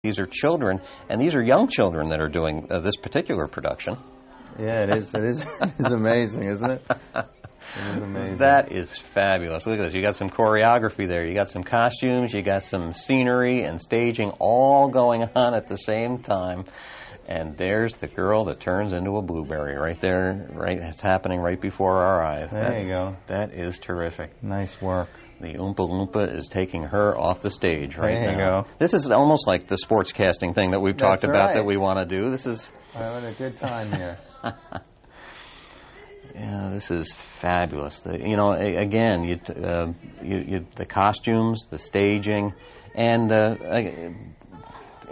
These are children, and these are young children that are doing this particular production. Yeah, it is. It is amazing, isn't it? It is amazing. That is fabulous. Look at this. You got some choreography there. You got some costumes. You got some scenery and staging all going on at the same time. And there's the girl that turns into a blueberry right there. Right, it's happening right before our eyes. There you go. That is terrific. Nice work. The Oompa Loompa is taking her off the stage right now. There you go. This is almost like the sports casting thing that we've talked about that we want to do. This is... We're having a good time here. Yeah, this is fabulous. Again, the costumes, the staging, and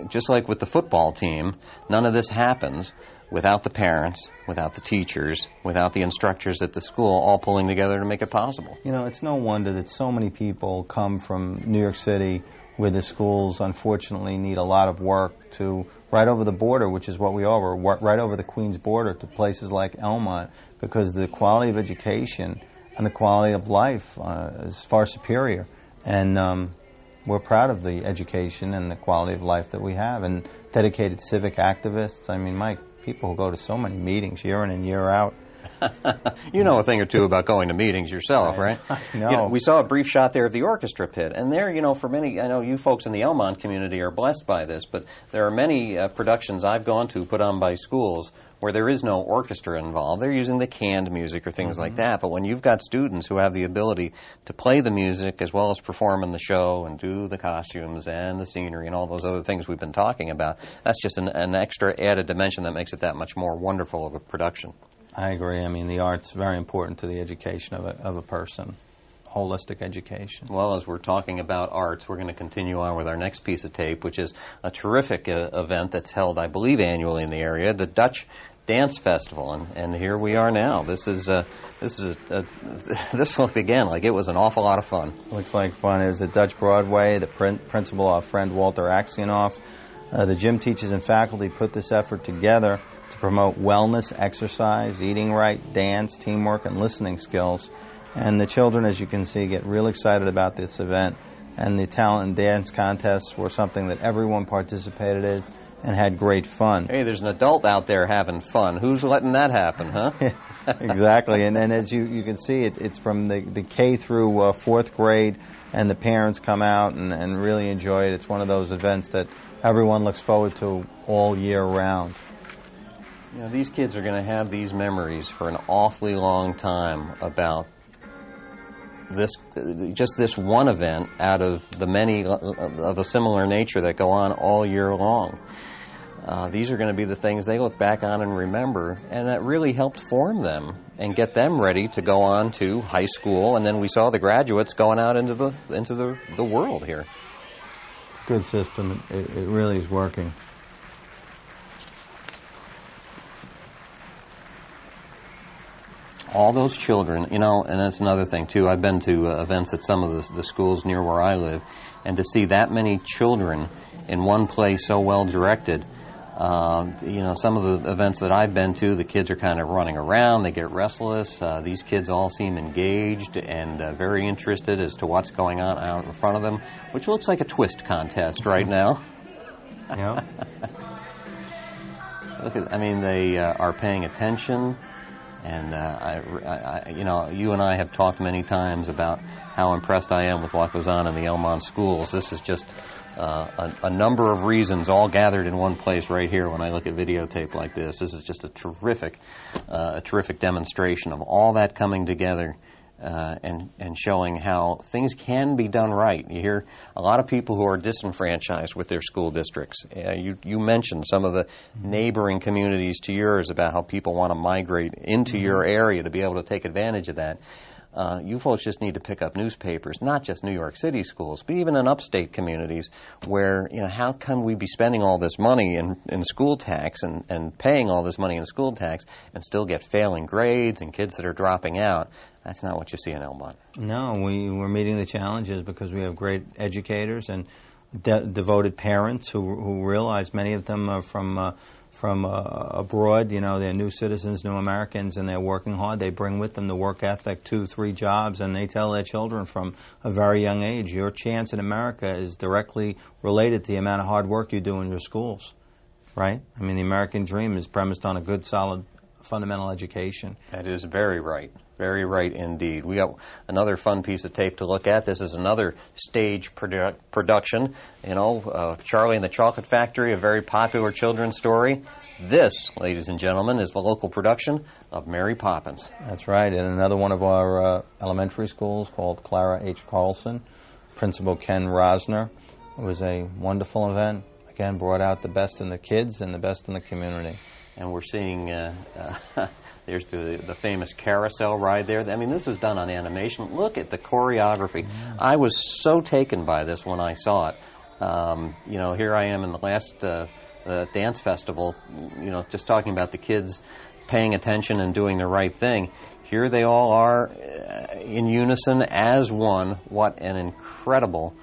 just like with the football team, none of this happens without the parents, without the teachers, without the instructors at the school all pulling together to make it possible. You know, it's no wonder that so many people come from New York City, where the schools unfortunately need a lot of work, to right over the border, which is what we are. We're right over the Queens border to places like Elmont, because the quality of education and the quality of life is far superior. And we're proud of the education and the quality of life that we have, and dedicated civic activists. I mean, Mike, people who go to so many meetings year in and year out. You know a thing or two about going to meetings yourself, right? No. We saw a brief shot there of the orchestra pit, and there, for many, I know you folks in the Elmont community are blessed by this, but there are many productions I've gone to put on by schools where there is no orchestra involved. They're using the canned music or things like that, but when you've got students who have the ability to play the music as well as perform in the show and do the costumes and the scenery and all those other things we've been talking about, that's just an extra added dimension that makes it that much more wonderful of a production. I agree. I mean, the art's very important to the education of a person, holistic education. Well, as we're talking about arts, we're going to continue on with our next piece of tape, which is a terrific event that's held, I believe, annually in the area, the Dutch Dance Festival, and here we are now. This looked again like it was an awful lot of fun. Looks like fun. It was at Dutch Broadway. The principal, our friend Walter Aksionoff, the gym teachers and faculty put this effort together to promote wellness, exercise, eating right, dance, teamwork, and listening skills. And the children, as you can see, get real excited about this event. And the talent and dance contests were something that everyone participated in and had great fun. Hey, there's an adult out there having fun. Who's letting that happen, huh? Exactly. And as you can see, it's from the K through fourth grade, and the parents come out and really enjoy it. It's one of those events that everyone looks forward to all year round. These kids are going to have these memories for an awfully long time about this one event out of the many of a similar nature that go on all year long. These are going to be the things they look back on and remember, and that really helped form them and get them ready to go on to high school. And then we saw the graduates going out into the world here. It's a good system. It really is working. All those children, and that's another thing, too. I've been to events at some of the schools near where I live, and to see that many children in one place so well directed, some of the events that I've been to, the kids are kind of running around, they get restless. These kids all seem engaged and very interested as to what's going on out in front of them, which looks like a twist contest right now. Yeah. They are paying attention. And you and I have talked many times about how impressed I am with what goes on in the Elmont schools. This is just a number of reasons all gathered in one place right here when I look at videotape like this. This is just a terrific demonstration of all that coming together and showing how things can be done right. You hear a lot of people who are disenfranchised with their school districts. You mentioned some of the neighboring communities to yours about how people want to migrate into your area to be able to take advantage of that. You folks just need to pick up newspapers, not just New York City schools, but even in upstate communities where, how can we be spending all this money in school tax and paying all this money in school tax and still get failing grades and kids that are dropping out? That's not what you see in Elmont. No, we're meeting the challenges because we have great educators and devoted parents who realize many of them are from from abroad. You know, they're new citizens, new Americans, and they're working hard. They bring with them the work ethic, 2, 3 jobs, and they tell their children from a very young age, your chance in America is directly related to the amount of hard work you do in your schools, right? I mean, the American dream is premised on a good, solid, fundamental education. That is very right. Very right indeed. We got another fun piece of tape to look at. This is another stage production. You know, Charlie and the Chocolate Factory, a very popular children's story. This, ladies and gentlemen, is the local production of Mary Poppins. That's right. And another one of our elementary schools called Clara H. Carlson, Principal Ken Rosner. It was a wonderful event. Again, brought out the best in the kids and the best in the community. And we're seeing... there's the famous carousel ride there. I mean, this was done on animation. Look at the choreography. I was so taken by this when I saw it. You know, here I am in the last dance festival, you know, just talking about the kids paying attention and doing the right thing. Here they all are in unison as one. What an incredible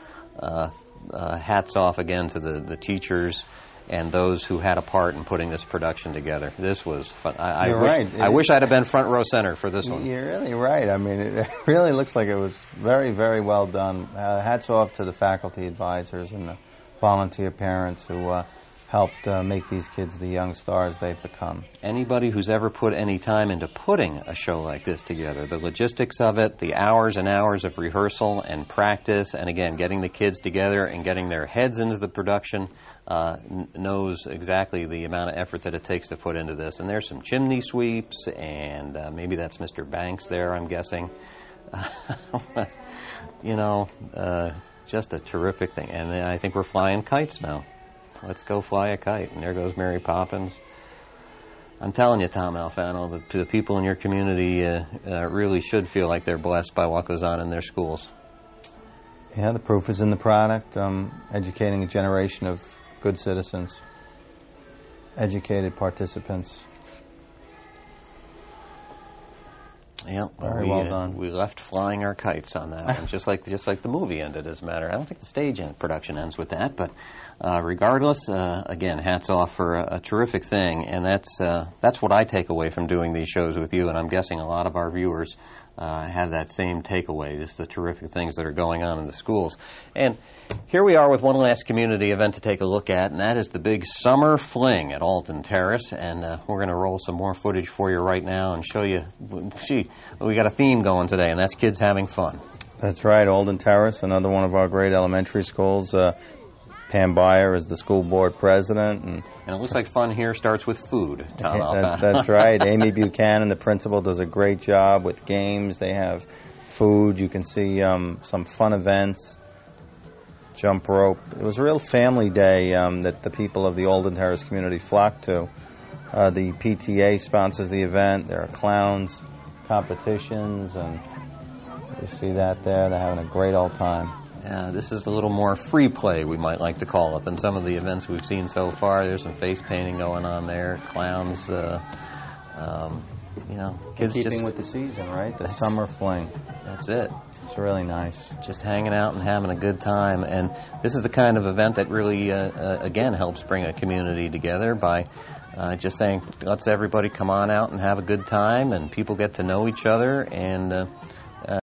hats off again to the teachers and those who had a part in putting this production together. This was fun. I wish I'd have been front row center for this one. You're really right. I mean, it really looks like it was very, very well done. Hats off to the faculty advisors and the volunteer parents who helped make these kids the young stars they've become. Anybody who's ever put any time into putting a show like this together, the logistics of it, the hours and hours of rehearsal and practice, and again, getting the kids together and getting their heads into the production, knows exactly the amount of effort that it takes to put into this. And there's some chimney sweeps, and maybe that's Mr. Banks there, I'm guessing. You know, just a terrific thing. And I think we're flying kites now. Let's go fly a kite. And there goes Mary Poppins. I'm telling you, Tom Alfano, the people in your community really should feel like they're blessed by what goes on in their schools. Yeah, the proof is in the product. Educating a generation of good citizens, educated participants. Yeah, very well done. We left flying our kites on that one, just like the movie ended. As a matter, I don't think the stage production ends with that, but regardless, again, hats off for a terrific thing, and that's what I take away from doing these shows with you, and I'm guessing a lot of our viewers have that same takeaway, just the terrific things that are going on in the schools. And here we are with one last community event to take a look at, and that is the big Summer Fling at Alden Terrace. And we're going to roll some more footage for you right now and show you, we got a theme going today, and that's kids having fun. That's right, Alden Terrace, another one of our great elementary schools. Pam Byer is the school board president. And it looks like fun here starts with food, Tom. That's right. Amy Buchanan, the principal, does a great job with games. They have food. You can see some fun events, jump rope. It was a real family day that the people of the Alden Terrace community flocked to. The PTA sponsors the event. There are clowns, competitions, and you see that there. They're having a great old time. This is a little more free play, we might like to call it, than some of the events we've seen so far. There's some face painting going on there, clowns, you know, kids keeping just with the season, right? The Summer Fling. That's it. It's really nice. Just hanging out and having a good time. And this is the kind of event that really, again, helps bring a community together by just saying, let's everybody come on out and have a good time, and people get to know each other, and